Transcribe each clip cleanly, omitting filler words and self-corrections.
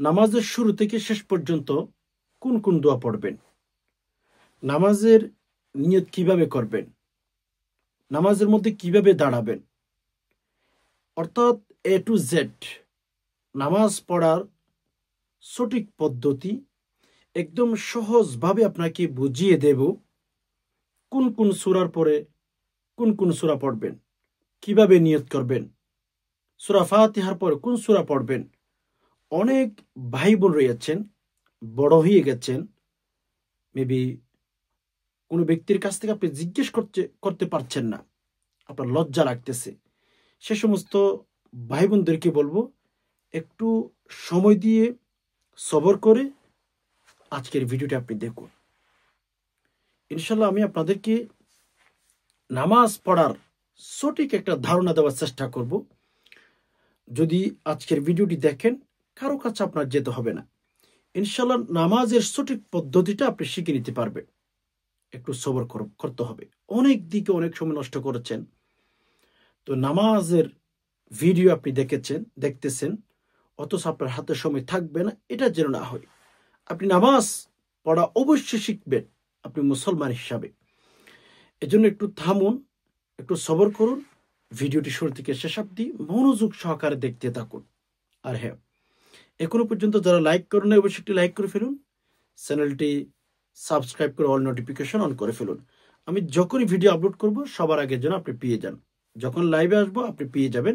নামাজের শুরু থেকে শেষ পর্যন্ত কোন কোন দোয়া পড়বেন, নামাজের নিয়ত কিভাবে করবেন, নামাজের মধ্যে কিভাবে দাঁড়াবেন, অর্থাৎ A to Z নামাজ পড়ার সঠিক পদ্ধতি একদম সহজভাবে আপনাকে বুঝিয়ে দেব। কোন কোন সূরার পরে কোন কোন সূরা পড়বেন, কিভাবে নিয়ত করবেন, সূরা ফাতিহার পরে কোন সূরা পড়বেন। অনেক ভাই বোন রয়েছেন, বড় হয়ে গেছেন, মেবি কোনো ব্যক্তির কাছ থেকে আপনি জিজ্ঞেস করতে পারছেন না, আপনার লজ্জা লাগতেছে। সে সমস্ত ভাই বোনদেরকে বলবো, একটু সময় দিয়ে সবর করে আজকের ভিডিওটা আপনি দেখুন। ইনশাল্লাহ আমি আপনাদেরকে নামাজ পড়ার সঠিক একটা ধারণা দেওয়ার চেষ্টা করব। যদি আজকের ভিডিওটি দেখেন, কারো কাছে আপনার যেতে হবে না। ইনশাল্লাহ নামাজের সঠিক পদ্ধতিটা আপনি শিখে নিতে পারবেন। একটু সবর করতে হবে। অনেক দিকে অনেক সময় নষ্ট করেছেন, তো নামাজের ভিডিও আপনি দেখতেছেন, অথচ আপনার হাতে সময় থাকবে না, এটা যেন না হয়। আপনি নামাজ পড়া অবশ্যই শিখবেন আপনি মুসলমান হিসাবে। এজন্য একটু থামুন, একটু সবর করুন, ভিডিওটি শুরু থেকে শেষ অবধি মনোযোগ সহকারে দেখতে থাকুন। আর হ্যাঁ, এখনো পর্যন্ত যারা লাইক করেন না, অবশ্যই একটি লাইক করে ফেলুন, চ্যানেলটি সাবস্ক্রাইব করে অল নোটিফিকেশন অন করে ফেলুন। আমি যখনই ভিডিও আপলোড করব সবার আগে যেন আপনি পেয়ে যান। যখন লাইভে আসবো আপনি পেয়ে যাবেন,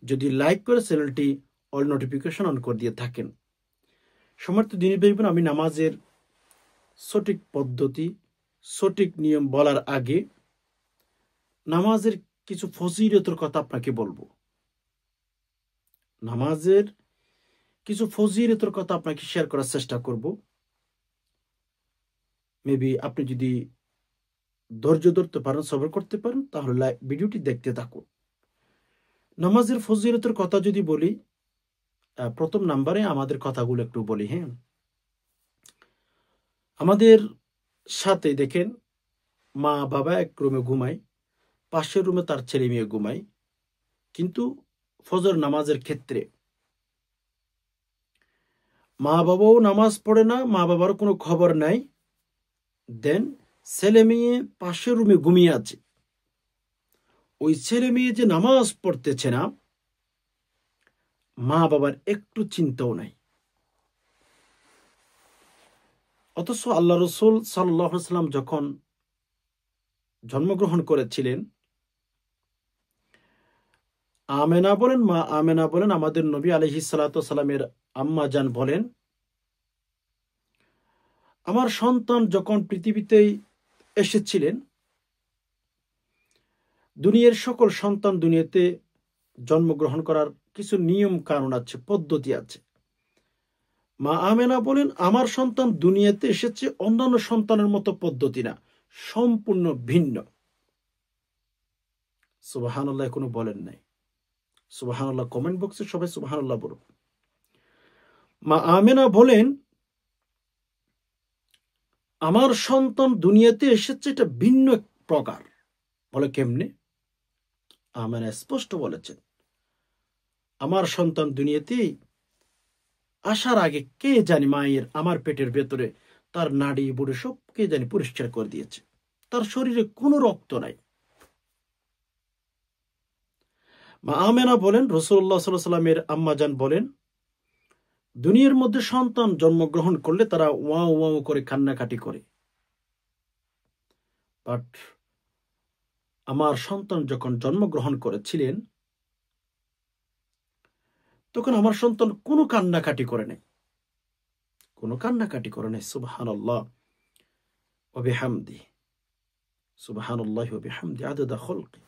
যদি লাইক করে চ্যানেলটি অল নোটিফিকেশন অন করে দিয়ে থাকেন। সমর্থ দিনের ভাই বোন, আমি নামাজের সঠিক পদ্ধতি, সঠিক নিয়ম বলার আগে নামাজের কিছু ফজিলতের কথা আপনাকে বলবো। নামাজের কিছু ফজিলতের কথা আপনাকে শেয়ার করার চেষ্টা করব। মেবি আপনি যদি ধৈর্য ধরতে পারেন, সবর করতে পারেন, তাহলে ভিডিওটি দেখতে থাকুন। নামাজের ফজিলতের কথা যদি বলি, প্রথম নাম্বারে আমাদের কথাগুলো একটু বলি। হ্যাঁ, আমাদের সাথে দেখেন, মা বাবা এক রুমে ঘুমায়, পাশের রুমে তার ছেলে মেয়ে ঘুমায়, কিন্তু ফজর নামাজের ক্ষেত্রে মা বাবাও নামাজ পড়ে না, মা বাবার কোনো খবর নাই, দেন ছেলে মেয়ে পাশের রুমে ঘুমিয়ে আছে। ওই ছেলে মেয়ে যে নামাজ পড়তেছে না, মা বাবার একটু চিন্তাও নাই। অথচ আল্লাহ রসুল সাল্লাল্লাহু আলাইহি ওয়াসাল্লাম যখন জন্মগ্রহণ করেছিলেন, আমেনা বলেন, মা আমেনা বলেন, আমাদের নবী আলাইহিস সালাতু ওয়াস সালামের আম্মা জান বলেন, আমার সন্তান যখন পৃথিবীতে এসেছিলেন, দুনিয়ার সকল সন্তান দুনিয়াতে জন্মগ্রহণ করার কিছু নিয়ম কানুন আছে, পদ্ধতি আছে। মা আমেনা বলেন, আমার সন্তান দুনিয়াতে এসেছে অন্যান্য সন্তানের মতো পদ্ধতি না, সম্পূর্ণ ভিন্ন। সুবহানাল্লাহ কোনো বলেন নাই? সুবহানাল্লাহ কমেন্ট বক্সে সবাই সুবহানাল্লাহ বলুন। মা আমেনা বলেন, আমার সন্তান দুনিয়াতে এসেছে এটা ভিন্ন প্রকার। বলে কেমনে? আমেনা স্পষ্ট বলেছেন, আমার সন্তান দুনিয়াতে আসার আগে কে জানি মায়ের আমার পেটের ভেতরে তার নাড়ি বুড়ি সব কে জানি পরিষ্কার করে দিয়েছে, তার শরীরে কোনো রক্ত নাই। মা আমেনা বলেন, রাসূলুল্লাহ সাল্লাল্লাহু আলাইহি ওয়াসাল্লামের আম্মা জান বলেন, দুনিয়ার মধ্যে সন্তান জন্মগ্রহণ করলে তারা ওয়াও ওয়াও করে কান্নাকাটি করে, বাট আমার সন্তান যখন জন্মগ্রহণ করেছিলেন তখন আমার সন্তান কোনো কান্নাকাটি করে নাই, কোনো কান্নাকাটি করে নাই। সুবহানাল্লাহ ওয়া বিহামদি, সুবহানাল্লাহি ওয়া বিহামদি আদাদা খালকি।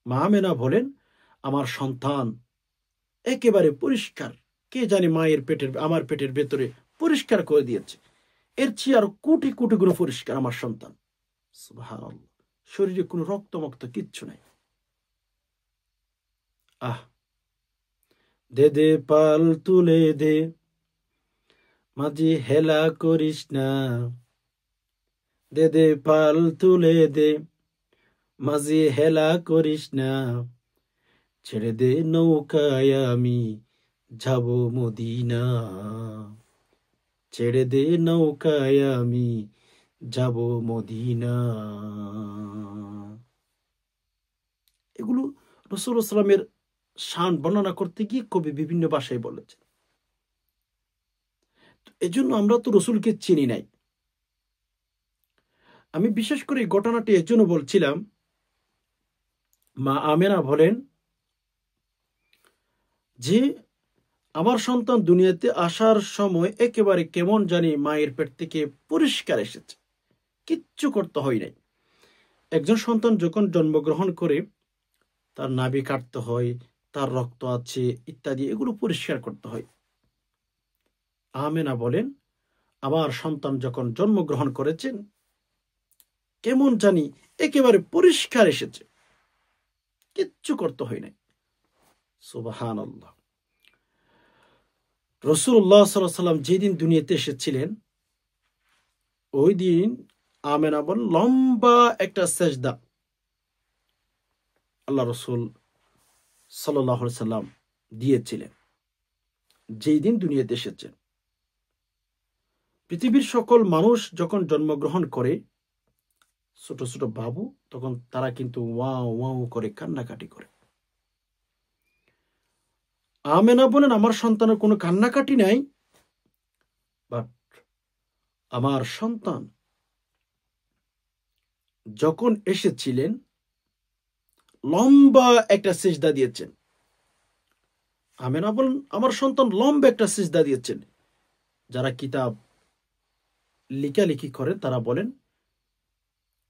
মা আমেনা বলেন, আমার সন্তান একেবারে পরিষ্কার, কে জানি মায়ের আমার পেটের ভেতরে পরিষ্কার করে দিয়েছে, এর চেয়ে আর কোটি কোটি গুণ পরিষ্কার আমার সন্তান। সুবহানাল্লাহ, শরীরে কোনো রক্তমক্ত কিচ্ছু নাই। আহ, দে দে পাল তুলে দে, মাঝি হেলা করিস না, দে দে পাল তুলে দে, মাঝি হেলা করিস না, ছেড়ে দে নৌকায় আমি যাব মদিনা, ছেড়ে দে নৌকায় আমি যাব মদিনা। এগুলো রাসূলুল্লাহ সাল্লামের শান বর্ণনা করতে গিয়ে কবি বিভিন্ন ভাষায় বলেছেন। এজন্য আমরা তো রসুলকে চিনি নাই। আমি বিশেষ করে এই ঘটনাটি এজন্য বলছিলাম, মা আমেনা বলেন যে আমার সন্তান দুনিয়াতে আসার সময় একেবারে কেমন জানি মায়ের পেট থেকে পরিষ্কার এসেছে, কিচ্ছু করতে হয় নাই। একজন সন্তান যখন জন্মগ্রহণ করে তার নাভি কাটতে হয়, তার রক্ত আছে ইত্যাদি, এগুলো পরিষ্কার করতে হয়। আমেনা বলেন আমার সন্তান যখন জন্মগ্রহণ করেছেন কেমন জানি একেবারে পরিষ্কার এসেছে, কিচ্ছু করতে হয় নাই। সুবহানাল্লাহ। রাসূলুল্লাহ সাল্লাল্লাহু আলাইহি ওয়াসাল্লাম যেদিন দুনিয়াতে এসেছিলেন ওই দিন আমেনা বলেন লম্বা একটা সেজদা আল্লাহ রসুল সাল্লাল্লাহু আলাইহি ওয়াসাল্লাম দিয়েছিলেন যেই দিন দুনিয়াতে এসেছেন। পৃথিবীর সকল মানুষ যখন জন্মগ্রহণ করে ছোট ছোট বাবু, তখন তারা কিন্তু ওয়াও ওয়াও করে কান্নাকাটি করে। আমেনা বলেন আমার সন্তানের কোনো কান্নাকাটি নাই, বাট আমার সন্তান যখন এসেছিলেন লম্বা একটা সিজদা দিয়েছেন। আমেনা বলেন আমার সন্তান লম্বা একটা সিজদা দিয়েছেন। যারা কিতাব লেখালেখি করেন তারা বলেন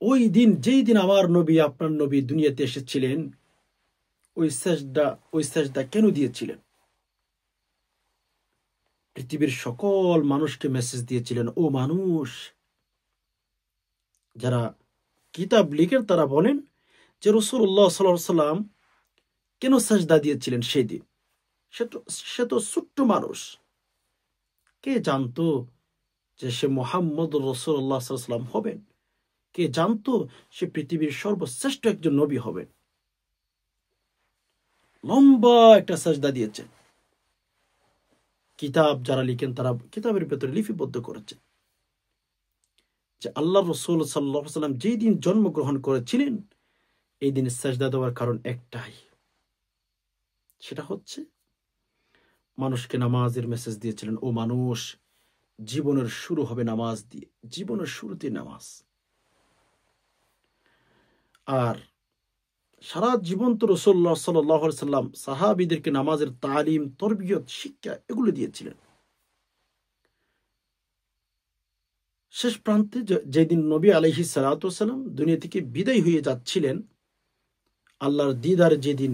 ওই দিন যেই দিন আমার নবী আপনার নবী দুনিয়াতে এসেছিলেন ওই সেজদা কেন দিয়েছিলেন? পৃথিবীর সকল মানুষকে মেসেজ দিয়েছিলেন, ও মানুষ। যারা কিতাব লিখেন তারা বলেন যে রাসূলুল্লাহ সাল্লাল্লাহু আলাইহি ওয়াসাল্লাম কেন সেজদা দিয়েছিলেন সেই দিন? সে তো ছোট্ট মানুষ, কে জানতো যে সে মুহাম্মদ রাসূলুল্লাহ সাল্লাল্লাহু আলাইহি ওয়াসাল্লাম হবেন? কে জানতো সে পৃথিবীর সর্বশ্রেষ্ঠ একজন নবী হবেন? লম্বা একটা সেজদা দিয়েছেন। কিতাব যারা লিখেন তারা কিতাবের ভেতরে লিপিবদ্ধ করেছেন যে আল্লাহ রাসূল সাল্লাল্লাহু আলাইহি ওয়াসাল্লাম যেই দিন জন্মগ্রহণ করেছিলেন এই দিন সেজদা দেওয়ার কারণ একটাই, সেটা হচ্ছে মানুষকে নামাজের মেসেজ দিয়েছিলেন, ও মানুষ জীবনের শুরু হবে নামাজ দিয়ে, জীবনের শুরুতে নামাজ। আর সারা জীবন তো রাসূলুল্লাহ সাল্লাল্লাহু আলাইহি ওয়াসাল্লাম সাহাবীদেরকে নামাজের তালিম, তরবিয়ত, শিক্ষা এগুলো দিয়েছিলেন। শেষ প্রান্তে যেদিন নবী আলাইহিস সালাতু ওয়াস সালাম দুনিয়া থেকে বিদায় হয়ে যাচ্ছিলেন, আল্লাহর দিদারে যেদিন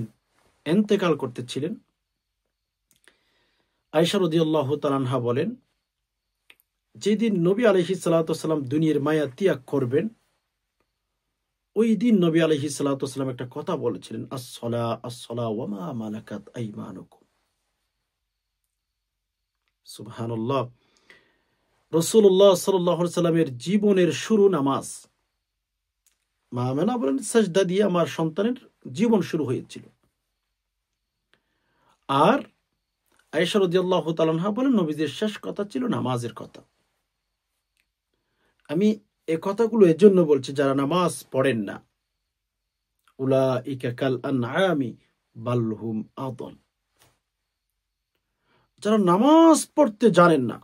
ইন্তেকাল করতেছিলেন, আয়েশা রাদিয়াল্লাহু তাআলা আনহা বলেন যেদিন নবী আলাইহিস সালাতু ওয়াস সালাম দুনিয়ার মায়া ত্যাগ করবেন ওই দিন নবী আলাইহিস সালাতু ওয়াস সালাম একটা কথা বলেছিলেন, আস-সালা আস-সালা ওয়া মা মালাকাত আইমানুকুম। সুবহানাল্লাহ। রাসূলুল্লাহ সাল্লাল্লাহু আলাইহি সাল্লামের জীবনের শুরু নামাজ। মা আমেনা বলেন সেজদা দিয়ে আমার সন্তানের জীবন শুরু হয়েছিল। আর আয়েশা রাদিয়াল্লাহু তাআলা আনহা বলেন নবীজির শেষ কথা ছিল নামাজের কথা। আমি এই কথাগুলো এজন্য বলছি যারা নামাজ পড়েন না, উলাইকা কাল আনআমি বাল হুম আদল। যারা নামাজ পড়তে জানেন না,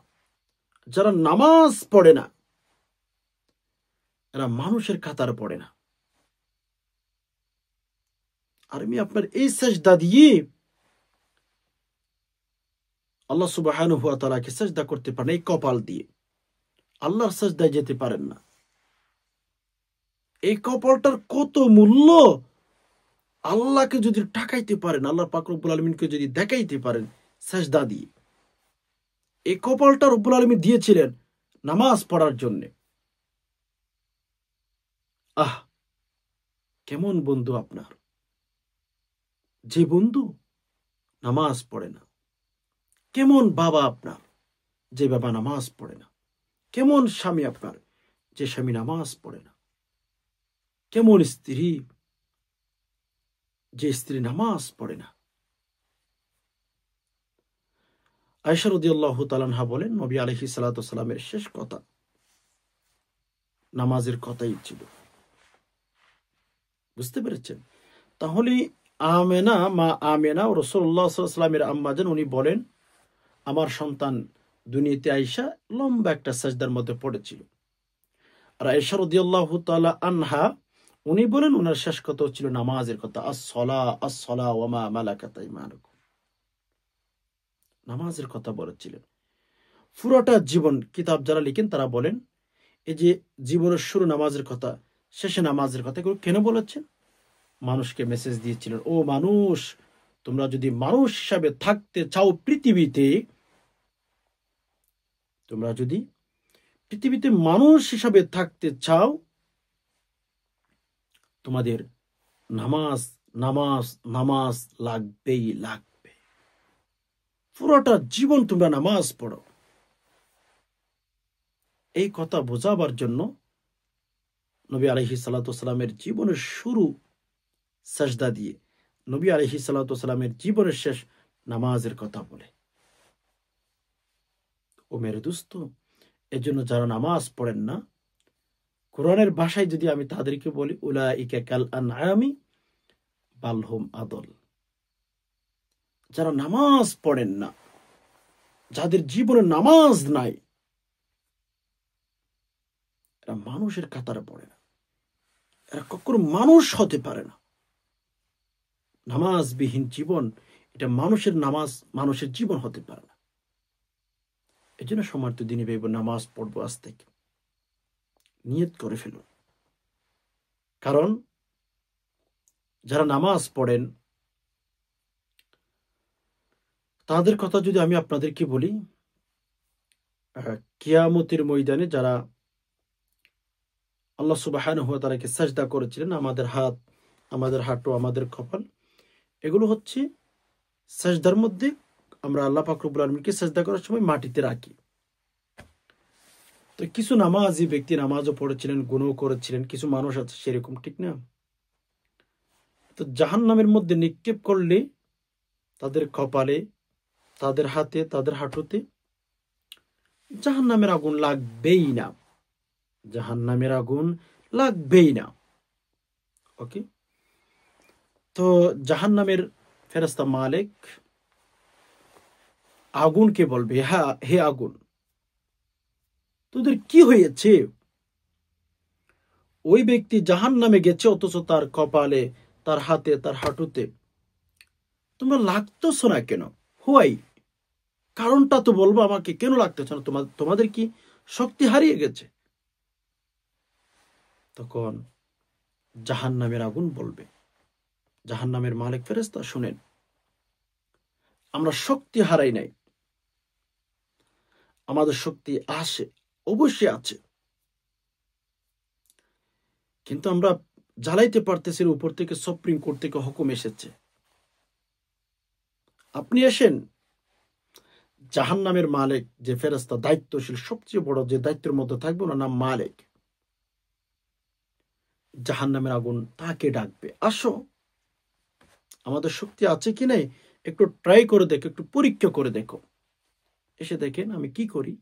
যারা নামাজ পড়ে না, এরা মানুষের কাতার পড়ে না। আর আমি আপনার এই সেজদা দিয়ে আল্লাহ সুবহানাহু ওয়া তাআলাকে সেজদা করতে পারেন, এই কপাল দিয়ে আল্লাহর সেজদায় যেতে পারেন না। এই কপালটার কত মূল্য! আল্লাহকে যদি টাকাইতে পারেন, আল্লাহ পাক রব্বুল আলামিনকে যদি দেখাইতে পারেন সেজদা দিয়ে, এই কপালটা রব্বুল আলামিন দিয়েছিলেন নামাজ পড়ার জন্য। আহ, কেমন বন্ধু আপনার, যে বন্ধু নামাজ পড়ে না? কেমন বাবা আপনার, যে বাবা নামাজ পড়ে না? কেমন স্বামী আপনার, যে স্বামী নামাজ পড়ে না? কেমন স্ত্রী, যে স্ত্রী নামাজ পড়ে না? আয়েশা রাদিয়াল্লাহু তাআলা আনহা বলেন, নবী আলাইহিস সালাতু ওয়াস সালামের শেষ কথা নামাজের কথাই ছিল। বুঝতে পেরেছেন? তাহলে আমেনা, মা আমেনা ও রাসূলুল্লাহ সাল্লাল্লাহু আলাইহি ওয়াসাল্লামের আম্মাজান উনি বলেন, আমার সন্তান দুনিয়াতে আয়েশা লম্বা একটা সাজদার মধ্যে পড়েছিল। আর আয়েশা রাদিয়াল্লাহু তাআলা আনহা উনি বলেন, ওনার শেষ কথা ছিল নামাজের কথা, আস-সালা ওয়া মা মালাকাত আইমানুকুম। নামাজের কথা বলেছিলেন। পুরোটা জীবন কিতাব যারা লিখেন তারা বলেন, এই যে জীবনের শুরু নামাজের কথা, শেষে নামাজের কথা, এগুলো কেন বলেছেন? মানুষকে মেসেজ দিয়েছিলেন, ও মানুষ, তোমরা যদি মানুষ হিসাবে থাকতে চাও পৃথিবীতে, তোমরা যদি পৃথিবীতে মানুষ হিসাবে থাকতে চাও, তোমাদের নামাজ নামাজ নামাজ লাগবেই লাগবে। পুরোটা জীবন তোমরা নামাজ পড়ো। এই কথা বোঝাবার জন্য নবী আলাইহিস সালাতু ওয়াস সালামের জীবনের শুরু সাজদা দিয়ে, নবী আলাইহিস সালাতু ওয়াস সালামের জীবনের শেষ নামাজের কথা বলে। ও মেরে দোস্ত, এজন্য যারা নামাজ পড়েন না, কোরআনের ভাষায় যদি আমি তাদেরকে বলি, উলাইকা কাল আনআমি বাল হুম আদল। যারা নামাজ পড়েন না, যাদের জীবনে নামাজ নাই, এরা মানুষের কাতারে পড়ে না, এরা কখনো মানুষ হতে পারে না। নামাজবিহীন জীবন, এটা মানুষের নামাজ, মানুষের জীবন হতে পারে না। এই জন্য সম্মানিত দিনী ভাই বোন, নামাজ পড়বো আজ থেকে নিয়ত করে ফেলুন। কারণ যারা নামাজ পড়েন তাদের কথা যদি আমি আপনাদেরকে বলি, কিয়ামতের ময়দানে যারা আল্লাহ সুবহানাহু ওয়া তাআলাকে সাজদা করেছিলেন, আমাদের হাত, আমাদের হাঁটু, আমাদের কপাল, এগুলো হচ্ছে সাজদার মধ্যে আমরা আল্লাহ পাক রব্বুল আলামিনকে সাজদা করার সময় মাটিতে রাখি। তো কিছু নামাজি ব্যক্তি নামাজও পড়েছিলেন, গুনাহও করেছিলেন, কিছু মানুষ আছে সেরকম, ঠিক না? তো জাহান্নামের মধ্যে নিক্ষেপ করলে তাদের কপালে, তাদের হাতে, তাদের হাঁটুতে জাহান্নামের আগুন লাগবেই না, জাহান্নামের আগুন লাগবেই না। ওকে, তো জাহান্নামের ফেরেশতা মালিক আগুনকে বলবে, হ্যাঁ হে আগুন, তোদের কি হয়েছে? ওই ব্যক্তি জাহান্নামে গেছে, অথচ তার কপালে, তার হাতে, তার হাঁটুতে তোমরা লাগতেছ না কেন? হোয়াই, কারণটা তো বলবো আমাকে, কেন লাগতেছ না? তোমাদের কি শক্তি হারিয়ে গেছে? তখন জাহান্নামের আগুন বলবে, জাহান্নামের মালিক ফেরেশতা, শুনেন, আমরা শক্তি হারাই নাই, আমাদের শক্তি আছে, অবশ্যই আছে, কিন্তু আমরা জ্বালাইতে পারতেছি, উপর থেকে সুপ্রিম কোর্ট থেকে হুকুম এসেছে, আপনি আসেন। জাহান্নামের মালিক যে ফেরেশতা দায়িত্বশীল, সবচেয়ে বড় যে দায়িত্বের মধ্যে থাকবে, ওনার নাম মালিক। জাহান্নামের আগুন তাকে ডাকবে, আসো, আমাদের শক্তি আছে কি নাই একটু ট্রাই করে দেখো, একটু পরীক্ষা করে দেখো, এসে দেখেন আমি কি করি,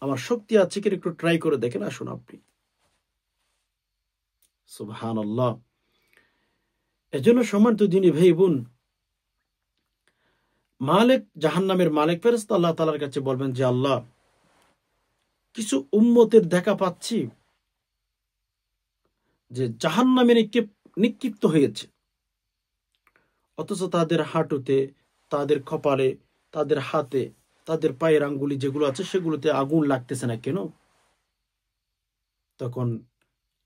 আমার শক্তি আছে কিনা একটু ট্রাই করে দেখেন, আসুন আপনি। সুবহানাল্লাহ। এজন্য সম্মানিত দিনী ভাই বোন, মালিক, জাহান্নামের মালিক ফেরেশতা আল্লাহ তাআলার কাছে বলবেন যে, আল্লাহ, কিছু উম্মতের দেখা পাচ্ছি যে জাহান্নামে নিক্ষিপ্ত হয়েছে, অথচ তাদের হাঁটুতে, তাদের কপালে, তাদের হাতে, তাদের পায়ের আঙ্গুলি যেগুলো আছে সেগুলোতে আগুন লাগতেছে না কেন? তখন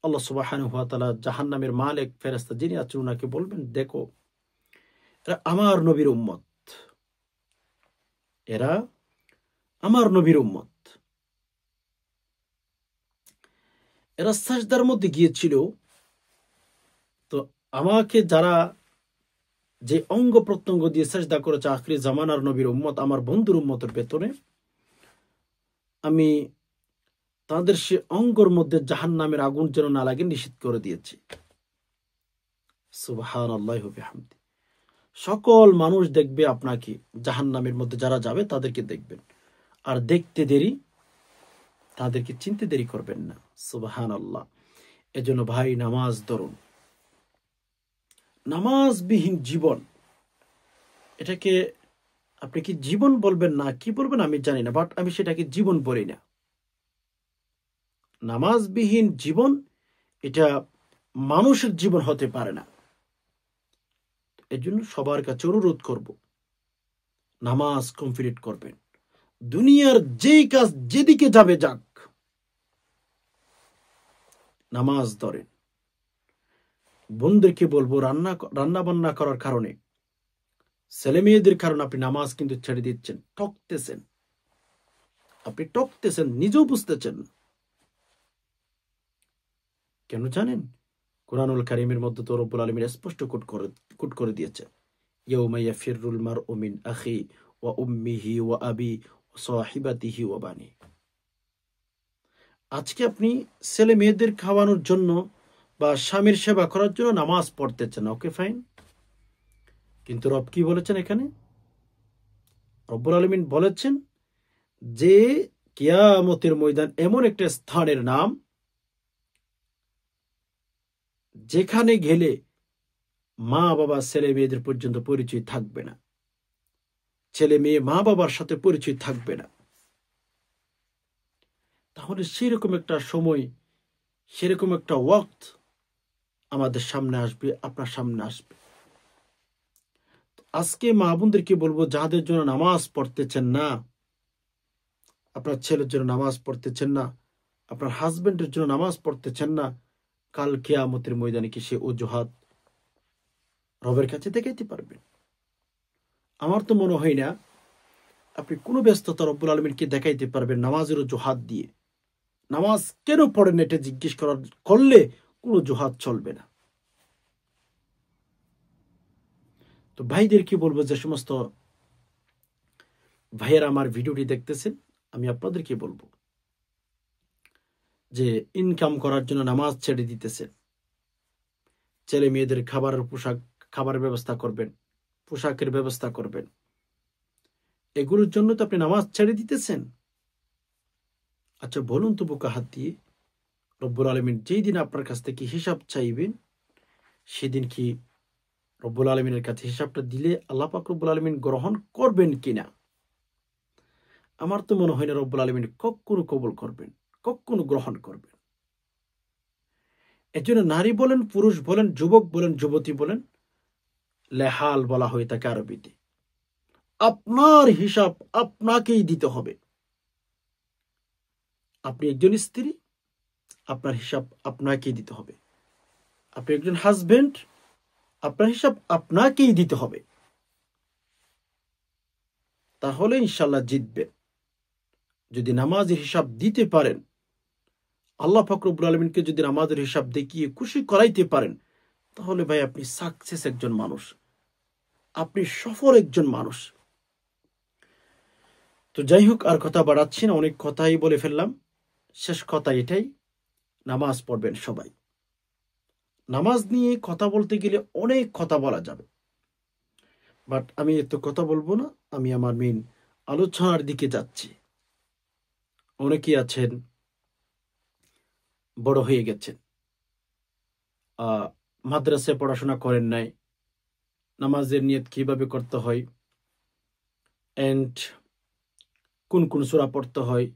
আল্লাহ সুবহানাহু ওয়া তাআলা জাহান্নামের মালিক ফেরেশতা যিনি আছেন ওনাকে বলবেন, দেখো, এরা আমার নবীর উম্মত, এরা আমার নবীর উম্মত, এরা সাজদার মধ্যে গিয়েছিল, তো আমাকে যারা যে অঙ্গ প্রত্যঙ্গ দিয়ে সাজদা করেছে আখিরি জামানার নবীর উম্মত, আমার বন্ধুর উম্মতের বেতনে, আমি তাদের সে অঙ্গর মধ্যে জাহান্নামের আগুন যেন না লাগে নিষিদ্ধ করে দিয়েছি। সুবহানাল্লাহি ওয়া বিহামদিহি। সকল মানুষ দেখবে আপনাকে, জাহান্নামের মধ্যে যারা যাবে তাদেরকে দেখবেন, আর দেখতে দেরি, তাদেরকে চিনতে দেরি করবেন না। সুবহানাল্লাহ। এজন্য ভাই নামাজ ধরুন। নামাজবিহীন জীবন, এটাকে আপনি কি জীবন বলবেন না কি বলবেন আমি জানি না, বাট আমি সেটাকে জীবন বলি না। নামাজবিহীন জীবন এটা মানুষের জীবন হতে পারে না। এর জন্য সবার কাছে অনুরোধ করব, নামাজ কমপ্লিট করবেন। দুনিয়ার যেই কাজ যেদিকে যাবে যাক, নামাজ ধরেন। বোনদেরকে বলবো, রান্না বান্না করার কারণে, ছেলে মেয়েদের কারণে আপনি নামাজ কিন্তু ছেড়ে দিচ্ছেন, ঠকতেছেন। আপনি ঠকতেছেন, নিজেও বুঝতেছেন। কেন জানেন? কুরআনুল কারীমের মধ্যে তো রব্বুল আলামিন স্পষ্ট কোট করে দিয়েছেন, ইয়াউমা ইয়াফিরুল মারউ মিন আখি ওয়া উম্মিহি ওয়া আবি ওয়া সাহিবাতিহি ওয়া বানি। আজকে আপনি ছেলে মেয়েদের খাওয়ানোর জন্য বা স্বামীর সেবা করার জন্য নামাজ পড়তেছেন, ওকে ফাইন, কিন্তু রব কি বলেছেন এখানে? রব্বুল আলামিন বলেছেন যে কিয়ামতের ময়দান এমন একটা স্থানের নাম যেখানে গেলে মা বাবা ছেলে মেয়েদের পর্যন্ত পরিচয় থাকবে না, ছেলে মেয়ে মা বাবার সাথে পরিচয় থাকবে না। তাহলে সেরকম একটা সময়, সেরকম একটা ওয়াক্ত আমাদের সামনে আসবে, আপনার সামনে আসবে। আজকে মা বোনদেরকে বলবো, যাদের জন্য নামাজ পড়তেছেন না, আপনার ছেলের জন্য নামাজ পড়তেছেন না, আপনার হাজবেন্ডের জন্য নামাজ পড়তেছেন না, কাল কিয়ামতের ময়দানে কি সে অজুহাত রবের কাছে দেখাইতে পারবেন? আমার তো মনে হয় না আপনি কোনো ব্যস্ততা রব্বুল আলামিনকে দেখাইতে পারবেন নামাজের অজুহাত দিয়ে। নামাজ কেন পড়েন এটা জিজ্ঞেস করলে কোনো অজুহাত চলবে না। তো ভাইদের কি বলবো, যে সমস্ত ভাইয়েরা আমার ভিডিওটি দেখতেছেন, আমি আপনাদেরকে বলবো যে ইনকাম করার জন্য নামাজ ছেড়ে দিতেছেন, ছেলে মেয়েদের খাবারের ব্যবস্থা করবেন, পোশাকের ব্যবস্থা করবেন, এগুলোর জন্য তো আপনি নামাজ ছেড়ে দিতেছেন। আচ্ছা বলুন তো বুকে হাত দিয়ে, রব্বুল আলামিন যেই দিন আপনার কাছ থেকে হিসাব চাইবেন, সেদিন কি রব্বুল আলামিনের কাছে হিসাবটা দিলে আল্লাহ পাক রব্বুল আলামিন গ্রহণ করবেন কিনা? আমার তো মনে হয় না রব্বুল আলামিন কখনো কবুল করবেন, কখনো গ্রহণ করবেন। এর জন্য নারী বলেন, পুরুষ বলেন, যুবক বলেন, যুবতী বলেন, লেহাল বলা হয়ে থাকে আরবিতে। আপনার হিসাব আপনাকেই দিতে হবে। আপনি একজন স্ত্রী, আপনার হিসাব আপনাকেই দিতে হবে। আপনি একজন হাজবেন্ড, আপনার হিসাব আপনাকেই দিতে হবে। তাহলে ইনশাল্লাহ জিতবেন। যদি নামাজের হিসাব দিতে পারেন, আল্লাহ পাক রব্বুল আলামিনকে যদি নামাজের হিসাব দেখিয়ে খুশি করাইতে পারেন, তাহলে ভাই আপনি সাকসেস একজন মানুষ, আপনি সফল একজন মানুষ। তো যাই হোক, আর কথা বাড়াচ্ছি না, অনেক কথাই বলে ফেললাম। শেষ কথা এটাই, নামাজ পড়বেন সবাই। নামাজ নিয়ে কথা বলতে গেলে অনেক কথা বলা যাবে, বাট আমি এত কথা বলবো না। আমি আমার মেইন আলোচনার দিকে যাচ্ছি। অনেকেই আছেন বড় হয়ে গেছেন, মাদ্রাসায় পড়াশোনা করেন নাই, নামাজের নিয়ত কিভাবে করতে হয়, এন্ড কোন কোন সূরা পড়তে হয়,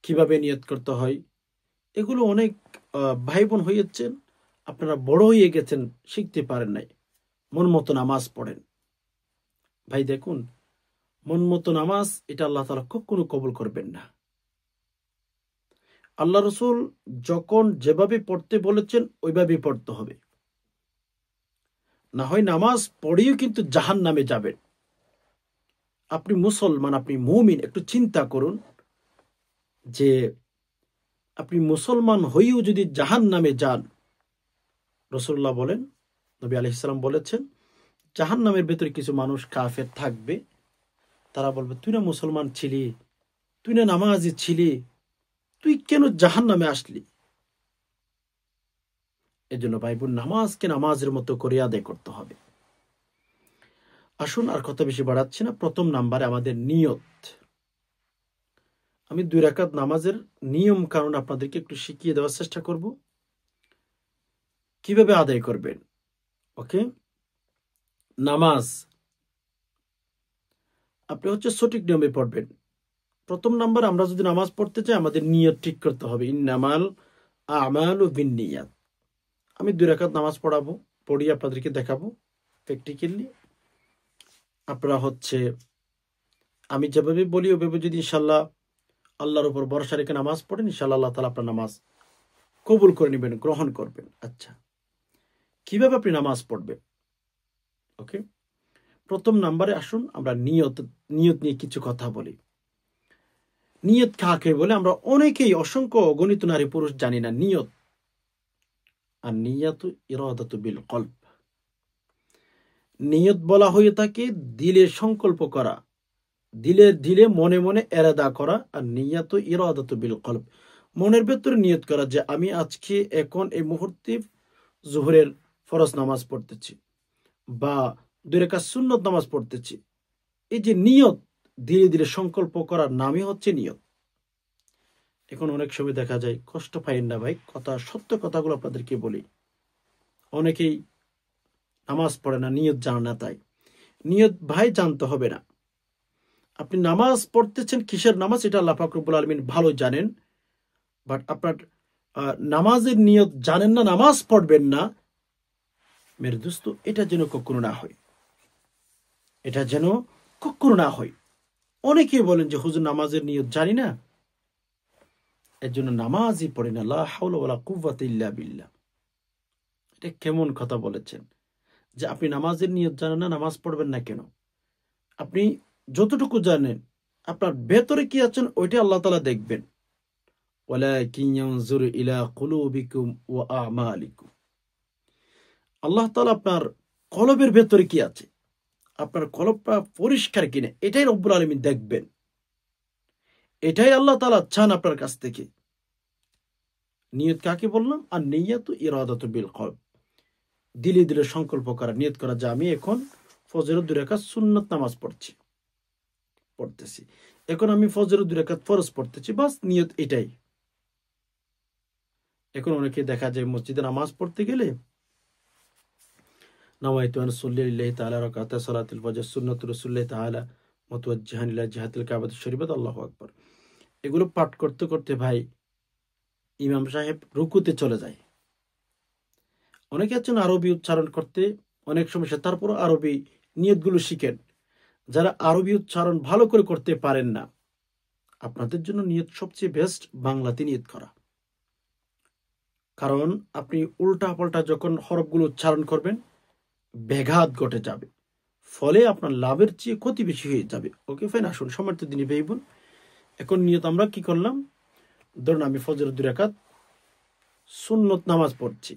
কিভাবে নিয়ত করতে হয়, এগুলো অনেক ভাই বোন হয়েছেন, আপনারা বড় হয়ে গেছেন, শিখতে পারেন নাই, মন মতো নামাজ পড়েন। ভাই দেখুন, মন মতো নামাজ এটা আল্লাহ তাআলা কখনো কবুল করবেন না। আল্লাহ রাসূল যখন যেভাবে পড়তে বলেছেন ওইভাবেই পড়তে হবে, না হয় নামাজ পড়েও কিন্তু জাহান্নামে যাবেন। আপনি মুসলমান, আপনি মুমিন, একটু চিন্তা করুন যে আপনি মুসলমান হয়েও যদি জাহান্নামে যান। রাসূলুল্লাহ বলেন, নবী আলাইহিস সালাম বলেছেন, জাহান্নামের ভেতরে কিছু মানুষ কাফের থাকবে, তারা বলবে, তুই না মুসলমান ছিলি, তুই না নামাজি ছিলি, তুই কেন জাহান্নামে আসলি? এজন্য ভাই বোন, নামাজকে নামাজের মতো করে আদায় করতে হবে। আসুন আর কথা বেশি বাড়াচ্ছি না, প্রথম নাম্বারে আমাদের নিয়ত। আমি 2 রাকাত নামাজের নিয়ম কারণ আপনাদেরকে একটু শিখিয়ে দেওয়ার চেষ্টা করব, কিভাবে আদায় করবেন। ওকে, নামাজ আপনি হচ্ছে সঠিক নিয়মে পড়বেন। প্রথম নাম্বার, আমরা যদি নামাজ পড়তে চাই আমাদের নিয়ত ঠিক করতে হবে। ইন্নামাল আমালু বিন্নিয়াত। আমি 2 রাকাত নামাজ পড়িয়ে আপনাদেরকে দেখাবো প্র্যাকটিক্যালি। আপনারা হচ্ছে আমি যেভাবে বলি ওভাবে যদি ইনশাল্লাহ আল্লাহর উপর ভরসা রেখে নামাজ পড়েন, ইনশাল্লাহ আল্লাহ তাআলা আপনার নামাজ কবুল করে নেবেন, গ্রহণ করবেন। আচ্ছা, কিভাবে আপনি নামাজ পড়বেন? ওকে, প্রথম নাম্বারে আসুন আমরা নিয়ত নিয়ে কিছু কথা বলি। নিয়ত কাকে বলে? আমরা অনেকেই, অসংখ্য গণিত নারী পুরুষ জানি না নিয়ত। আর নিয়াতু ইরাদাতু বিল কলব। নিয়ত বলা হয়ে থাকে দিলে সংকল্প করা, দিলে মনে মনে এরাদা করা। আর নিয়াতু ইরাদাতু বিল কলব, মনের ভেতরে নিয়ত করা যে আমি আজকে এখন এই মুহূর্তে জোহরের ফরজ নামাজ পড়তেছি বা 2 রাকাত সুন্নত নামাজ পড়তেছি। এই যে নিয়ত, ধীরে ধীরে সংকল্প করার নামই হচ্ছে নিয়ত। এখন অনেক সময় দেখা যায়, কষ্ট পাইন না ভাই, সত্য কথাগুলো আপনাদেরকে বলি, অনেকেই নামাজ পড়ে না, নিয়ত জানে না। তাই নিয়ত ভাই জানতে হবে না। আপনি নামাজ পড়তেছেন, কিসের নামাজ এটা আল্লাহ পাক রব্বুল আলামিন ভালো জানেন। বাট আপনার নামাজের নিয়ত জানেন না, নামাজ পড়বেন না, মেরে দোস্ত, এটা যেন কখনো না হয়। এটা যেন কখনো না হয়। অনেকেই বলেন যে হুজুর নামাজের নিয়ত জানি না, এর জন্য নামাজই পড়ি না। লা হাওলা ওয়ালা কুওয়াতা ইল্লা বিল্লাহ। এটা কেমন কথা বলেছেন যে আপনি নামাজের নিয়ত জানেন না, নামাজ পড়বেন না কেন? আপনি যতটুকু জানেন আপনার ভেতরে কি আছেন ওইটা আল্লাহ তাআলা দেখবেন। ওয়ালাকিন ইয়ানজুরু ইলা কুলুবিকুম ওয়া আমালিকুম। আল্লাহ তাআলা আপনার কলবের ভেতরে কি আছে, আপনার কলবটা পরিষ্কার কিনা, এটাই রব্বুল আলামিন দেখবেন। এটাই আল্লাহ তাআলা চান আপনার কাছ থেকে। নিয়ত কাকে বললাম? আর নিয়াতু ইরাদাতু বিল কলব, দিলে দিলে সংকল্প করা, নিয়ত করা যে আমি এখন ফজরের 2 রাকাত সুন্নত নামাজ পড়তেছি, এখন আমি ফজরের 2 রাকাত ফরজ পড়তেছি, বাস নিয়ত এটাই। এখন অনেকে দেখা যায় মসজিদে নামাজ পড়তে গেলে নাওয়াইতু আন উসাল্লি লিল্লাহি তাআলা রাকাতা সালাতুল ফজর সুন্নাতু রাসূলিল্লাহি তাআলা মুতাওয়াজ্জিহান ইলা জিহাতিল কাবাতিশ শরীফাত, আল্লাহু আকবার, এগুলো পাঠ করতে করতে ভাই ইমাম সাহেব রুকুতে চলে যায়। অনেকে আছেন আরবি উচ্চারণ করতে অনেক সমস্যা, তারপর আরবি নিয়তগুলো শিখেন। যারা আরবি উচ্চারণ ভালো করে করতে পারেন না, আপনাদের জন্য নিয়ত সবচেয়ে বেস্ট বাংলাতে নিয়ত করা। কারণ আপনি উল্টা পাল্টা যখন হরফগুলো উচ্চারণ করবেন ব্যাঘাত ঘটে যাবে, ফলে আপনার লাভের চেয়ে ক্ষতি বেশি হয়ে যাবে। ওকে ফাইন, আসুন সম্মানিত দিনী ভাই বোন, এখন নিয়ত আমরা কি করলাম? ধরুন আমি ফজরের 2 রাকাত সুন্নত নামাজ পড়ছি।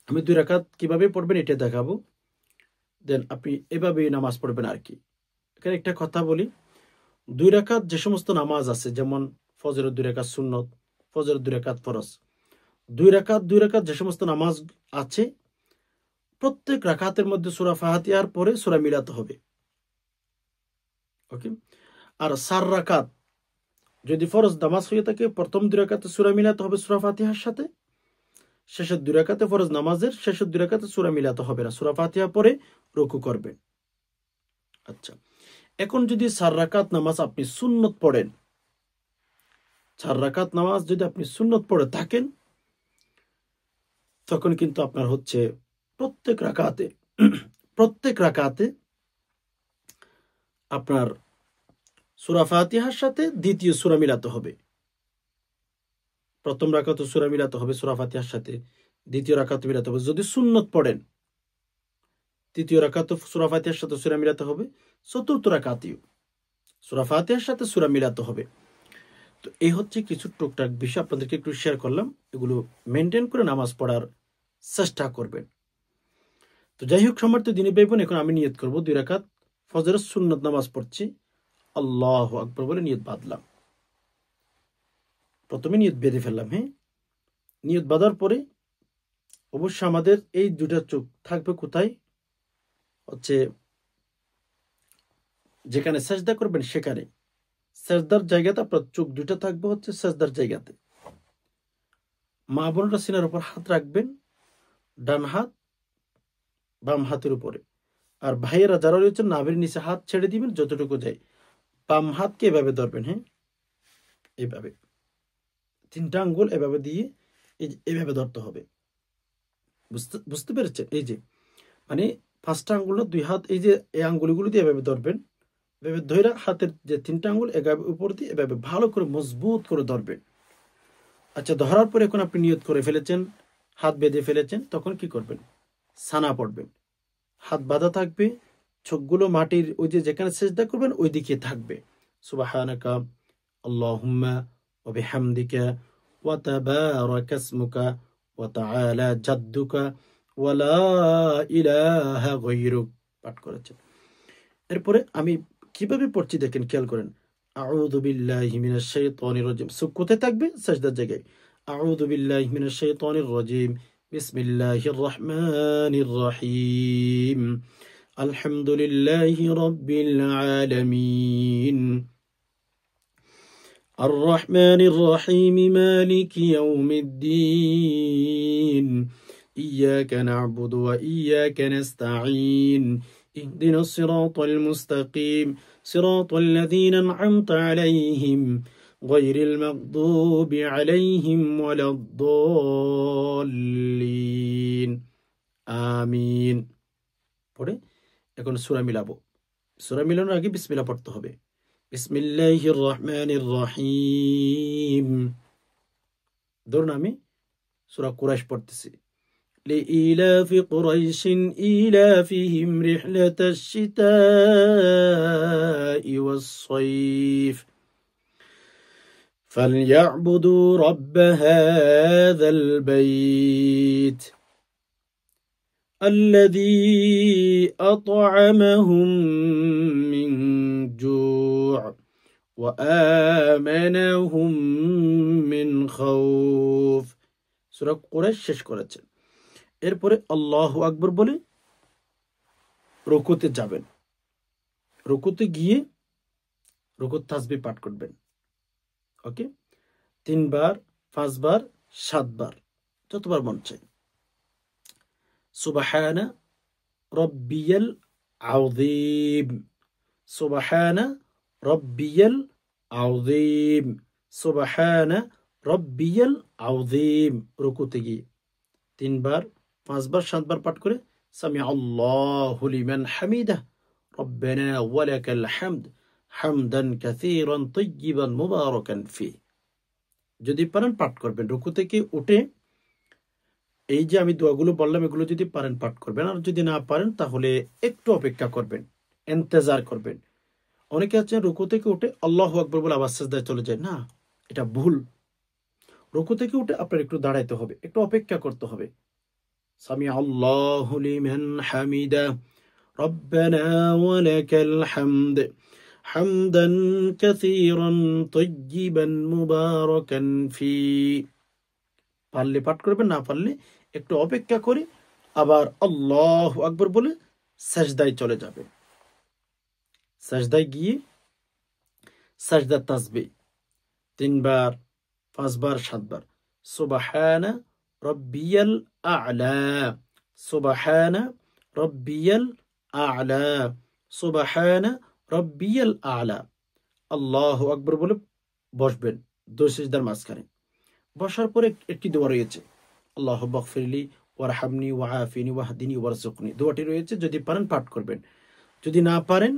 আমি 2 রাকাত কিভাবে পড়বেন এটা দেখাবো, দেন আপনি এভাবেই নামাজ পড়বেন আর কি। এখানে একটা কথা বলি, 2 রাকাত যে সমস্ত নামাজ আছে, যেমন ফজরের 2 রাকাত সুন্নত, ফজরের 2 রাকাত ফরজ, 2 রাকাত যে সমস্ত নামাজ আছে, প্রত্যেক রাকাতের মধ্যে সূরা ফাতিহার পরে সূরা মিলাতে হবে। ওকে, আর 4 রাকাত যদি ফরজ নামাজ হয়ে থাকে, প্রথম 2 রাকাতে সূরা মিলাতে হবে সূরা ফাতিহার সাথে, শেষের 2 রাকাতে ফরজ নামাজের শেষের 2 রাকাতে সূরা মিলাতে হবে না, সূরা ফাতিহা পরে রুকু করবেন। আচ্ছা, এখন যদি 4 রাকাত নামাজ আপনি সুন্নত পড়েন, 4 রাকাত নামাজ যদি আপনি সুন্নত পড়ে থাকেন, তখন কিন্তু আপনার হচ্ছে প্রত্যেক রাকাতে আপনার সূরা ফাতিহার সাথে দ্বিতীয় সূরা মিলাতে হবে। প্রথম রাকাতে সূরা মিলাতে হবে সূরা ফাতিহার সাথে, দ্বিতীয় রাকাতে মিলাতে হবে। যদি সুন্নত পড়েন, তৃতীয় রাকাতে সূরা ফাতিহার সাথে সূরা মিলাতে হবে, চতুর্থ রাকাতেও সূরা ফাতিহার সাথে সূরা মিলাতে হবে। তো এই হচ্ছে কিছু টুকটাক বিষয় আপনাদেরকে একটু শেয়ার করলাম, এগুলো মেনটেন করে নামাজ পড়ার চেষ্টা করবেন। তো যাই হোক সম্মানিত দিনী ভাই বোন, এখন আমি নিয়ত করব 2 রাকাত ফজরের সুন্নত নামাজ পড়ছি, আল্লাহু আকবার বলে নিয়ত বাঁধলাম। প্রথমে নিয়ত বেঁধে ফেললাম। হ্যাঁ, নিয়ত বাঁধার পরে অবশ্যই আমাদের এই 2টা চোখ থাকবে কোথায়? হচ্ছে যেখানে সেজদা করবেন সেখানে সেজদার জায়গাতে আপনার চোখ দুটো থাকবে হচ্ছে সেজদার জায়গাতে। মা বোনরা সিনার উপর হাত রাখবেন, ডান হাত বাম হাতের উপরে। আর ভাইয়েরা যারা রয়েছেন নাভির নিচে হাত ছেড়ে দিবেন যতটুকু যায়। বাম হাতকে এভাবে ধরবেন, হ্যাঁ এইভাবে 3টা আঙ্গুল এভাবে দিয়ে এইভাবে ধরতে হবে। বুঝতে পেরেছেন? এই যে মানে 5টা আঙ্গুল 2 হাত এই যে এই আঙ্গুলগুলো দিয়ে এভাবে ধরবেন। এভাবে ধরে হাতের যে 3টা আঙ্গুল এভাবে উপর দিয়ে এভাবে ভালো করে মজবুত করে ধরবেন। আচ্ছা, ধরার পরে এখন আপনি নিয়ত করে ফেলেছেন, হাত বেঁধে ফেলেছেন, তখন কি করবেন? সানা পড়বেন। হাত বাঁধা থাকবে, চোখগুলো মাটির ওই যে যেখানে সেজদা করবেন ওই দিকে থাকবে। সুবহানাকা আল্লাহুম্মা ওয়া বিহামদিকা ওয়া তাবারাকা ইসমুকা ওয়া তাআলা জাদ্দুকা ওয়া লা ইলাহা গায়রুক পাঠ করেছেন। এরপরে আমি কিভাবে পড়ছি দেখেন, খেয়াল করেন। আউযু বিল্লাহি মিনাশ শাইতানির রাজিম, চোখ কোথায় থাকবে? সেজদার জায়গায়। আউযু বিল্লাহি মিনাশ শাইতানির রাজিম, বিসমিল্লাহির রহমানির রহিম, আলহামদুলিল্লাহি রাব্বিল আলামিন, আর রহমানির রহিম, মালিকি ইয়াউমিদ্দিন, ইয়াকা না'বুদু ওয়া ইয়াকা নাস্তাঈন, اهدنا الصراط المستقيم صراط الذين أنعمت عليهم غير المغضوب عليهم ولا الضالين আমিন। পরে এখন সূরা মিলাবো। সূরা মিলানোর আগে বিসমিল্লাহ পড়তে হবে। বিসমিল্লাহির রহমানির রহিম। ধরুন আমি সূরা কুরাইশ পড়তেছি। لإيلاف قريش إيلافهم رحلة الشتاء والصيف فليعبدوا رب هذا البيت الذي أطعمهم من جوع وآمنهم من خوف। সূরা কুরাইশ শেষ করেছেন। এরপরে আল্লাহু আকবার বলে রুকুতে যাবেন। রুকুতে গিয়ে রুকুত তাসবিহ পাঠ করবেন। ওকে, 3 বার, 5 বার, 7 বার, যতবার মন চায়। সুবহানা রাব্বিয়াল আযীম, সুবহানা রাব্বিয়াল আযীম, সুবহানা রাব্বিয়াল আযীম। রুকুতে গিয়ে 3 বার, 5 বার, 7 বার পাঠ করে সামি আল্লাহু লিমান হামিদাহ রব্বানা ওয়া লাকাল হামদ হামদান কাসীরান তাইয়িবান মুবারাকান ফি। যদি পারেন পাঠ করবেন। রুকু থেকে উঠে এই যে আমি দোয়াগুলো বললাম এগুলো যদি পারেন পাঠ করবেন, আর যদি না পারেন তাহলে একটু অপেক্ষা করবেন, ইন্তজার করবেন। অনেকে আছেন রুকু থেকে উঠে আল্লাহু আকবার বলে আবার সিজদায় চলে যায়, না, এটা ভুল। রুকু থেকে উঠে আপনার একটু দাঁড়াইতে হবে, একটু অপেক্ষা করতে হবে। সামি আল্লাহু লিমান হামিদা রব্বানা ওয়া লাকাল হামদ হামদান কাসীরান তাইয়িবান মুবারাকান ফি। পারলে পাঠ করবেন, না পারলে একটু অপেক্ষা করে আবার আল্লাহু আকবার বলে সাজদায় চলে যাবেন। সাজদায় গিয়ে সাজদা তাসবিহ 3 বার, 5 বার, 7 বার। সুবহানা রাব্বিয়াল আ'লা, সুবহানা রাব্বিয়াল আ'লা, সুবহানা রাব্বিয়াল আ'লা। আল্লাহু আকবার বলে বসবেন 2 সিজদার মাঝখানে। বসার পরে একটি দোয়া রয়েছে, আল্লাহুম্মা গফিরলি ওয়ারহামনি ওয়াআফিনি ওয়াহদিনি ওয়ারযুকনি। দোয়াটি রয়েছে, যদি পারেন পাঠ করবেন, যদি না পারেন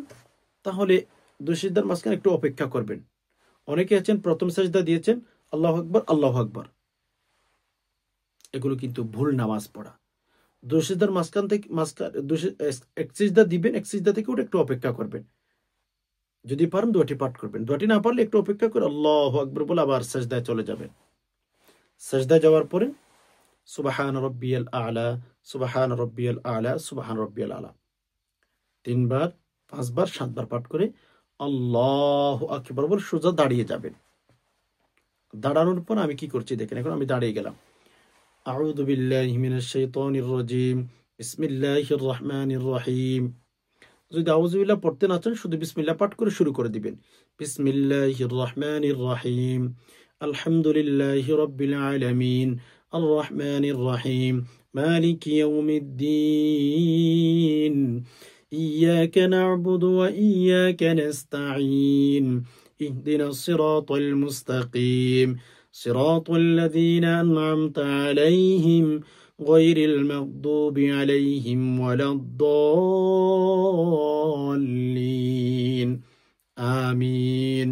তাহলে 2 সিজদার মাঝখানে একটু অপেক্ষা করবেন। অনেকে আছেন প্রথম সিজদা দিয়েছেন আল্লাহু আকবার আল্লাহু আকবার, এগুলো কিন্তু ভুল নামাজ পড়া। 2 সিজদার মাঝখান থেকে এক সিজদা দিবেন, এক সিজদা থেকে উঠে একটু অপেক্ষা করবেন। যদি পারেন দোয়াটি পাঠ করবেন, দোয়াটি না পারলে একটু অপেক্ষা করে আল্লাহু আকবার বলে আবার সিজদায় চলে যাবেন। সিজদায় যাওয়ার পরে সুবহান রাব্বিয়াল আ'লা, সুবহান রাব্বিয়াল আ'লা, সুবহান রাব্বিয়াল আ'লা 3 বার, 5 বার, 7 বার পাঠ করে আল্লাহু আকবার বলে সোজা দাঁড়িয়ে যাবেন। দাঁড়ানোর পর আমি কি করছি দেখেন, এখন আমি দাঁড়িয়ে গেলাম। আউযু বিল্লাহি মিনাশ শাইতানির রাজিম, বিসমিল্লাহির রহমানির রহিম। যদি আউযুবিল্লাহ পড়তে না চান শুধু বিসমিল্লাহ পাঠ করে শুরু করে দিবেন। বিসমিল্লাহির রহমানির রহিম। আলহামদুলিল্লাহি রাব্বিল আলামিন আর রহমানির রহিম মালিকি ইয়াউমিদ্দিন ইয়্যাকা না'বুদু ওয়া ইয়্যাকা নাস্তাঈন ইহদিনাস সিরাতাল মুস্তাকিম সিরাতাল লাযীনা আন'আমতা আলাইহিম غير المغضوب عليهم ولا الضالين আমিন।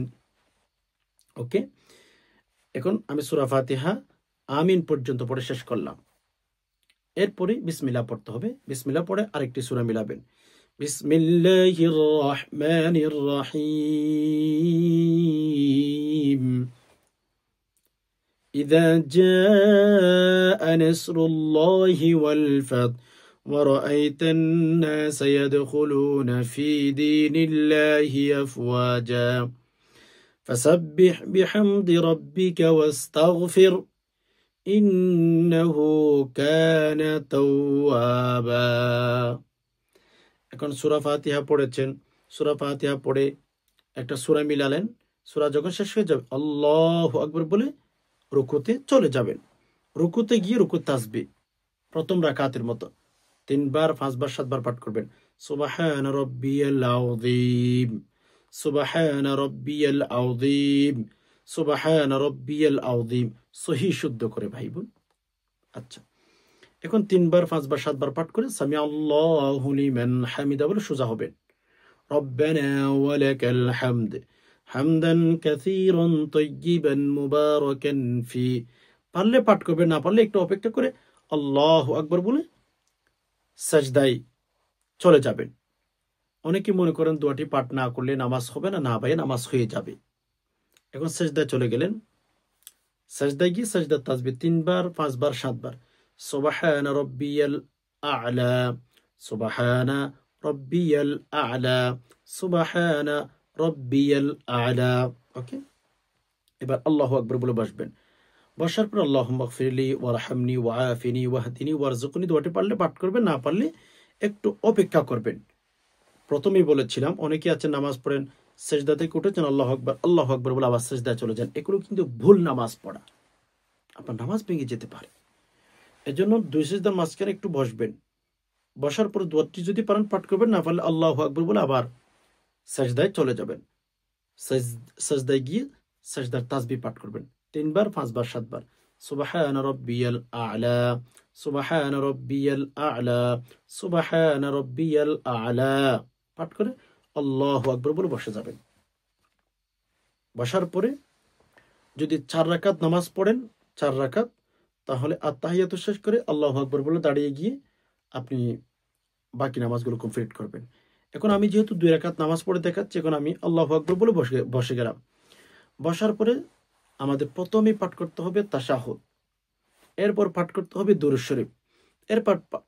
ওকে, এখন আমি সূরা ফাতিহা আমিন পর্যন্ত পড়ে শেষ করলাম। এরপরে বিসমিল্লাহ পড়তে হবে। বিসমিল্লাহ পড়ে আরেকটি সূরা মিলাবেন। বিসমিল্লাহির রহমানির রহিম। إذا جاء نصر الله والفتح ورأيت الناس يدخلون في دين الله أفواجا فسبح بحمد ربك واستغفر إنه كان توابا। এখন সূরা ফাতিহা পড়েছেন, সূরা ফাতিহা পড়ে একটা সূরা মিলালেন। সূরা যখন শেষ হয়ে যাবে আল্লাহু আকবার বলে রুকুতে চলে যাবেন। রুকুতে গিয়ে রুকু তাসবিহ প্রথম রাকাতের মতো 3 বার 5 বার 7 বার পাঠ করবেন। সুবহান রাব্বিয়াল আযীম, সুবহান রাব্বিয়াল আযীম, সুবহান রাব্বিয়াল আযীম, সহি শুদ্ধ করে ভাই বোন। আচ্ছা, এখন 3 বার 5 বার 7 বার পাঠ করে সামি আল্লাহু লিমান হামিদা বলে সোজা হবেন। রব্বানা ওয়া লাকাল হামদ হামদান কাসীরান তাইয়িবান মুবারাকান ফি। পারলে পাঠ করবেন, না পারলে একটু অপেক্ষা করে আল্লাহু আকবার বলে সাজদায় চলে যাবেন। অনেকে মনে করেন দোয়াটি পাঠ না করলে নামাজ হবে না। না ভাই, নামাজ হয়ে যাবে। এখন সাজদায় চলে গেলেন। সাজদায় গিয়ে সাজদার তাসবিহ 3 বার 5 বার 7 বার সুবহান রাব্বিয়াল আ'লা, সুবহান রাব্বিয়াল আ'লা, সুবহান রাব্বিয়াল আ'লা। ওকে, এবার আল্লাহু আকবার বলে বসবেন। বসার পর আল্লাহুম্মা গফিরলি ওয়ারহামনি ওয়াআফিনি ওয়াহদিনি ওয়ারযুকনি দোয়াটি পারলে পাঠ করবেন, না পারলে একটু অপেক্ষা করবেন। প্রথমেই বলেছিলাম অনেকে আছেন নামাজ পড়েন, সেজদা থেকে উঠেছেন আল্লাহু আকবার বলে আবার সেজদায় চলে যান। এগুলো কিন্তু ভুল নামাজ পড়া, আপনার নামাজ ভেঙে যেতে পারে। এজন্য 2 সেজদার মাঝখানে একটু বসবেন। বসার পর দোয়াটি যদি পারেন পাঠ করবেন, না পারলে আল্লাহু আকবার বলে আবার সেজদায় চলে যাবেন। সেজদায় গিয়ে সেজদার তাসবিহ পাঠ করবেন 3 বার 5 বার 7 বার সুবহান রাব্বিয়াল আ'লা, সুবহান রাব্বিয়াল আ'লা, সুবহান রাব্বিয়াল আ'লা পাঠ করে আল্লাহু আকবার বলে বসে যাবেন। বসার পরে যদি 4 রাকাত নামাজ পড়েন, 4 রাকাত, তাহলে আত্তাহিয়াতু শেষ করে আল্লাহু আকবার বলে দাঁড়িয়ে গিয়ে আপনি বাকি নামাজগুলো কমপ্লিট করবেন। এখন আমি যেহেতু 2 রাকাত নামাজ পড়ে দেখাচ্ছি, এখন আমি আল্লাহু আকবার বলে বসে গেলাম। বসার পরে আমাদের প্রথমেই পাঠ করতে হবে তাশাহুদ, এরপর পাঠ করতে হবে দুরূদ শরীফ,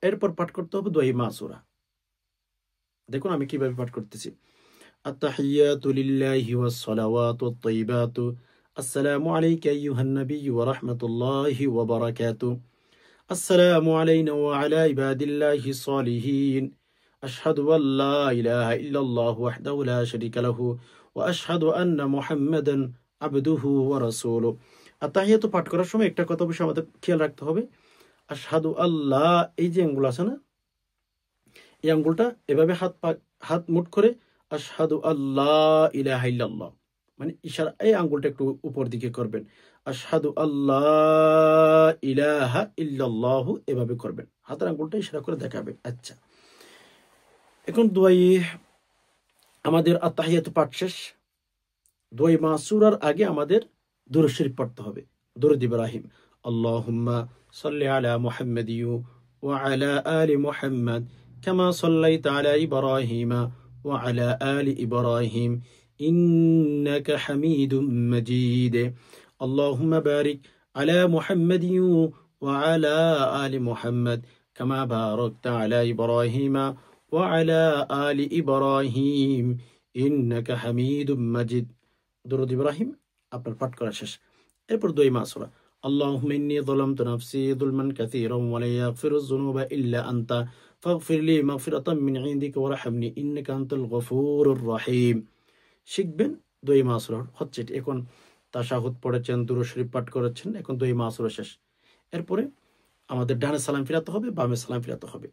এরপর পাঠ করতে হবে দোয়া মাসুরা। দেখুন আমি কিভাবে পাঠ করতেছি। আত্তাহিয়াতু লিল্লাহি ওয়াস সালাওয়াতুত তাইয়্যিবাতু আসসালামু আলাইকা আইয়ুহান নাবিয়্যু ওয়া রাহমাতুল্লাহি ওয়া বারাকাতুহু আসসালামু আলাইনা ওয়া আলা ইবাদিল্লাহিস সালিহিন আশহাদু আল্লা ইলাহা ইল্লাল্লাহু ওয়াহদাহু লা শারীকা লাহু ওয়া আশহাদু আন্না মুহাম্মাদান আবদুহু ওয়া রাসূলুহু। আত্তাহিয়াতু পাঠ করার সময় একটা কথা অবশ্যই আমাদের খেয়াল রাখতে হবে, আশহাদু আল্লাহ, এই যে আঙ্গুল আছে না, এই আঙ্গুলটা এভাবে হাত মুঠ করে আশহাদু আল্লাহ ইলাহা ইল্লাল্লাহ, মানে ইশারা, এই আঙ্গুলটা একটু উপর দিকে করবেন। আশহাদু আল্লাহ ইলাহা ইল্লাল্লাহু এভাবে করবেন, হাতের আঙ্গুলটা ইশারা করে দেখাবেন। আচ্ছা, এখন দোয়াই আমাদের আত্তাহিয়াতু পাঠ শেষ। দোয়া মাসুরার আগে আমাদের দুরূদ শরীফ পড়তে হবে। দুরূদ ইব্রাহিম, আল্লাহুম্মা সাল্লি আলা মুহাম্মাদ ওয়া আলা আলি মুহাম্মাদ কামা সাল্লাইতা আলা ইব্রাহিম ওয়া আলা আলি ইব্রাহিম ইন্নাকা হামিদুম মাজিদ। আল্লাহুম্মা বারিক আলা মুহাম্মাদ ওয়া আলা আলি মুহাম্মাদ কামা বারাকতা আলা ইব্রাহিম ওয়া আলা আলি ইব্রাহিম ইন্নাকা হামিদুম মাজিদ। দুরূদ ইব্রাহিম আপনার পাঠ করা শেষ। এরপর দোয়া মাসুরা, আল্লাহুম্মা ইন্নী যালামতু নাফসি যুলমান কাসীরান ওয়া লা ইয়াগফিরুয যুনুবা ইল্লা আনতা ফাগফিরলি মাগফিরাতাম মিন ইনদিকা ওয়ারহামনি ইন্নাকা আনতাল গফুরুর রহিম। শিখবেন দোয়া মাসুরা হচ্ছে এটি। এখন তাশাহুদ পড়েছেন, দুরূদ শরীফ পাঠ করেছেন, এখন দোয়া মাসুরা শেষ। এরপরে আমাদের ডানে সালাম ফিরাতে হবে, বামে সালাম ফিরাতে হবে।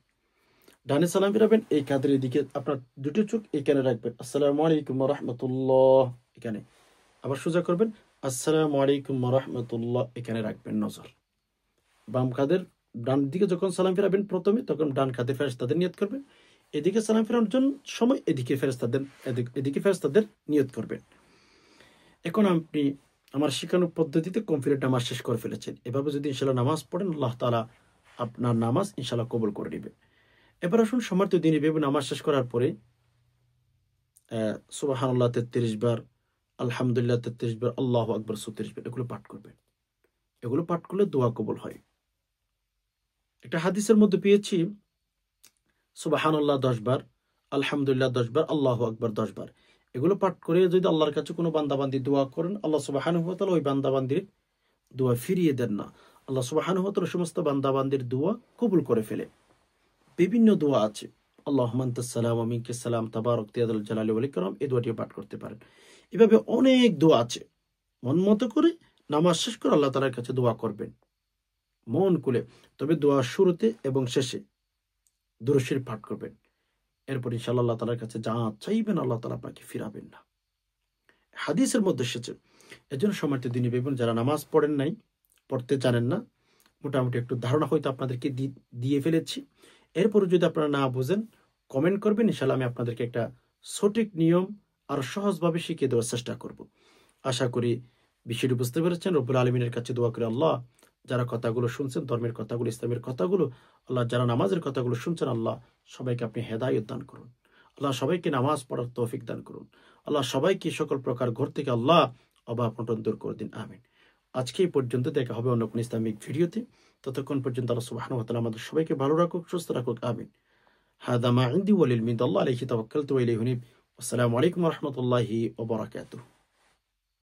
ডানে সালাম ফিরাবেন, এই কাঁধের দিকে আপনার দুটো চোখ এখানে রাখবেন, আসসালামু আলাইকুম ওয়া রাহমাতুল্লাহ এখানে। আবার সোজা করবেন, আসসালামু আলাইকুম ওয়া রাহমাতুল্লাহ এখানে রাখবেন নজর। বাম কাঁধের ডান দিকে যখন সালাম ফিরাবেন প্রথমে, তখন ডান কাঁধে ফেরেশতাদের নিয়ত করবেন। এদিকে সালাম ফেরানোর জন্য সময় এদিকে ফেরেশতাদের নিয়ত করবেন। এখন আপনি আমার শেখানোর পদ্ধতিতে কমপ্লিট নামাজ শেষ করে ফেলেছেন। এভাবে যদি ইনশাল্লাহ নামাজ পড়েন, আল্লাহ তাআলা আপনার নামাজ ইনশাল্লাহ কবুল করে নেবে। এবার আসুন সম্মানিত দিনী ভাই বোন, নামাজ শেষ করার পরে সুবহানাল্লাহ 33 বার, আলহামদুলিল্লাহ 33 বার, আল্লাহু আকবার 34 বার, এগুলো পাঠ করবেন। এগুলো পাঠ করলে দোয়া কবুল হয়। একটা হাদিসের মধ্যে পেয়েছি সুবহানাল্লাহ 10 বার, আলহামদুলিল্লাহ 10 বার, আল্লাহু আকবার 10 বার। এগুলো পাঠ করে যদি আল্লাহর কাছে কোনো বান্দাবান্দি দোয়া করেন, আল্লাহ সুবহানাহু ওয়া তাআলা ওই বান্দাবান্দির দোয়া ফিরিয়ে দেন না। আল্লাহ সুবহানাহু ওয়া তাআলা সমস্ত বান্দাবান্দির দোয়া কবুল করে ফেলে। বিভিন্ন দোয়া আছে, আল্লাহুম্মা আনতাস সালাম ওয়া মিনকাস সালাম তাবারাকতা ইয়া যাল জালালি ওয়াল ইকরাম, এই দোয়াটিও পাঠ করতে পারেন। এভাবে অনেক দোয়া আছে। মন মতো করে নামাজ শেষ করে আল্লাহ তাআলার কাছে দোয়া করবেন মন খুলে। তবে দোয়ার শুরুতে এবং শেষে দুরূদ শরীফ পাঠ করবেন। এরপর ইনশাআল্লাহ আল্লাহ তাআলার কাছে যা চাইবেন আল্লাহ তাআলা আপনাকে ফিরাবেন না। হাদিসের মধ্যে এসেছে। এজন্য সম্মানিত দিনী ভাই বোন, যারা নামাজ পড়েন নাই, পড়তে জানেন না, মোটামুটি একটু ধারণা হয়তো আপনাদেরকে দিয়ে ফেলেছি। এরপরে যদি আপনারা না বোঝেন কমেন্ট করবেন, ইনশাআল্লাহ আমি আপনাদেরকে একটা সঠিক নিয়ম আর সহজভাবে শিখিয়ে দেওয়ার চেষ্টা করব। আশা করি বিষয়টি বুঝতে পেরেছেন। রব্বুল আলামিনের কাছে দোয়া করে, আল্লাহ যারা কথাগুলো শুনছেন, ধর্মের কথাগুলো, ইসলামের কথাগুলো, আল্লাহ যারা নামাজের কথাগুলো শুনছেন, আল্লাহ সবাইকে আপনি হেদায়েত দান করুন। আল্লাহ সবাইকে নামাজ পড়ার তৌফিক দান করুন। আল্লাহ সবাইকে সকল প্রকার ঘর থেকে আল্লাহ অভাব অনটন দূর করে দিন, আমিন। আজকে এই পর্যন্ত, দেখা হবে অন্য কোনো ইসলামিক ভিডিওতে। ততক্ষণ পর্যন্ত আল্লাহ সুবহানাহু ওয়া তাআলা আমাদের সবাইকে ভালো রাখুক, সুস্থ রাখুক, আমিন। হাদা মা ইনদি ওয়া লিল মিন আল্লাহ আলাইহি তাওয়াক্কালতু ওয়া ইলাইহি উনীব। আসসালামু আলাইকুম ওয়া রাহমাতুল্লাহি ওয়া বারাকাতুহু।